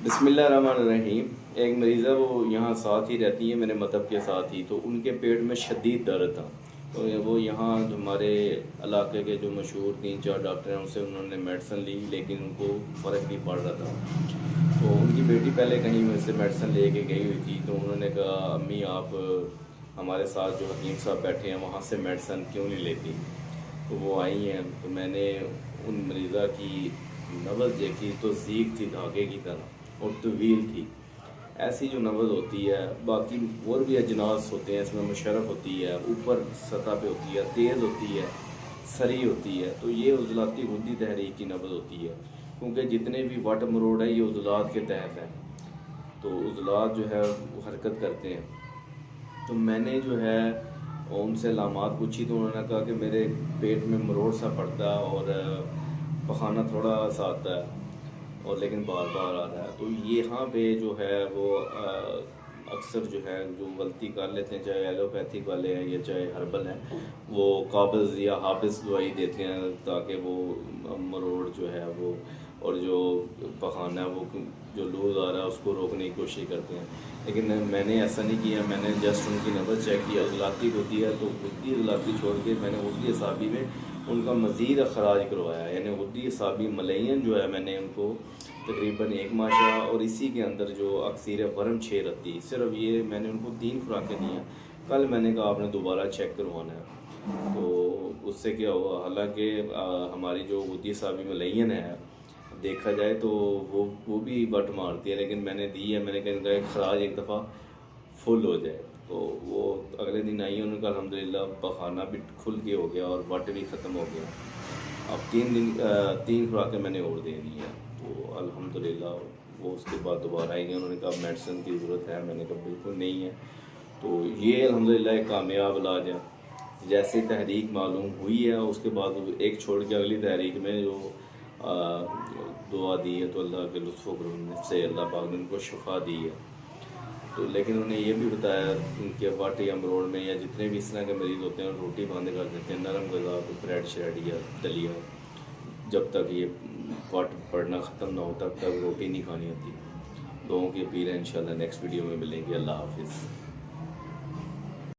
بسم اللہ الرحمن الرحیم۔ ایک مریضہ وہ یہاں ساتھ ہی رہتی ہیں، میرے مطب کے ساتھ ہی، تو ان کے پیٹ میں شدید درد تھا۔ تو وہ یہاں ہمارے علاقے کے جو مشہور 3-4 ڈاکٹر ہیں ان سے انہوں نے میڈیسن لی، لیکن ان کو فرق نہیں پڑ رہا تھا۔ تو ان کی بیٹی پہلے کہیں مجھ سے میڈیسن لے کے گئی ہوئی تھی، تو انہوں نے کہا امی آپ ہمارے ساتھ جو حکیم صاحب بیٹھے ہیں وہاں سے میڈیسن کیوں نہیں لیتی؟ تو وہ آئی ہیں، تو میں نے ان مریضہ کی نبض دیکھی تو زیگ تھی دھاگے کی طرح اور طویل تھی۔ ایسی جو نبض ہوتی ہے، باقی اور بھی اجناس ہوتے ہیں، اس میں مشرف ہوتی ہے، اوپر سطح پہ ہوتی ہے، تیز ہوتی ہے، سری ہوتی ہے، تو یہ عضلاتی غدی تحریک کی نبض ہوتی ہے، کیونکہ جتنے بھی وٹ مروڑ ہے یہ عضلات کے تحت ہے، تو عضلات جو ہے وہ حرکت کرتے ہیں۔ تو میں نے جو ہے ان سے علامات پوچھی تو انہوں نے کہا کہ میرے پیٹ میں مروڑ سا پڑتا ہے اور پخانہ تھوڑا سا آتا ہے اور لیکن بار بار آ رہا ہے۔ تو یہاں پہ جو ہے وہ اکثر جو ہے جو غلطی کر لیتے ہیں، چاہے ایلوپیتھک والے ہیں یا چاہے ہربل ہیں، وہ قابض یا حافظ دوائی دیتے ہیں تاکہ وہ مروڑ جو ہے وہ اور جو پخانہ ہے وہ جو لوز آ رہا ہے اس کو روکنے کی کوشش کرتے ہیں، لیکن میں نے ایسا نہیں کیا۔ میں نے جسٹ ان کی نبض چیک کی، عضلاتی ہوتی ہے تو غدی عضلاتی چھوڑ کے میں نے غدی اعصابی میں ان کا مزید اخراج کروایا، یعنی غدی اعصابی ملین جو ہے میں نے ان کو تقریباً 1 ماشا اور اسی کے اندر جو اکثیر ورم 6 رتی، صرف یہ میں نے ان کو 3 خوراکیں دی ہیں۔ کل میں نے کہا آپ نے دوبارہ چیک کروانا ہے، تو اس سے کیا ہوا، حالانکہ ہماری جو غدی اعصابی ملین ہے دیکھا جائے تو وہ بھی بٹ مارتی ہے، لیکن میں نے دی ہے، میں نے کہا ان کا ایک خراج ایک دفعہ فل ہو جائے۔ تو وہ اگلے دن آئی ہیں، انہوں نے کہا الحمدللہ پخانہ بھی کھل کے ہو گیا اور بٹ بھی ختم ہو گیا۔ اب 3 خوراکیں میں نے اور دے دی ہیں، تو الحمدللہ وہ اس کے بعد دوبارہ آئی ہیں، انہوں نے کہا میڈیسن کی ضرورت ہے، میں نے کہا بالکل نہیں ہے۔ تو یہ الحمدللہ ایک کامیاب علاج ہے۔ جیسے تحریک معلوم ہوئی ہے اس کے بعد ایک چھوڑ کے اگلی تحریک میں جو دعا دی ہے تو اللہ کے لطف و کرم سے اللہ پاک نے ان کو شفا دی ہے۔ تو لیکن انہوں نے یہ بھی بتایا ان کے وٹ یا مروڑ میں یا جتنے بھی اس طرح کے مریض ہوتے ہیں روٹی بند کر دیتے ہیں، نرم غذا کو بریڈ شریڈ یا دلیا، جب تک یہ وٹ پڑنا ختم نہ ہو تب تک روٹی نہیں کھانی ہوتی۔ دعاؤں کی اپیل ہے، انشاءاللہ نیکسٹ ویڈیو میں ملیں گے۔ اللہ حافظ۔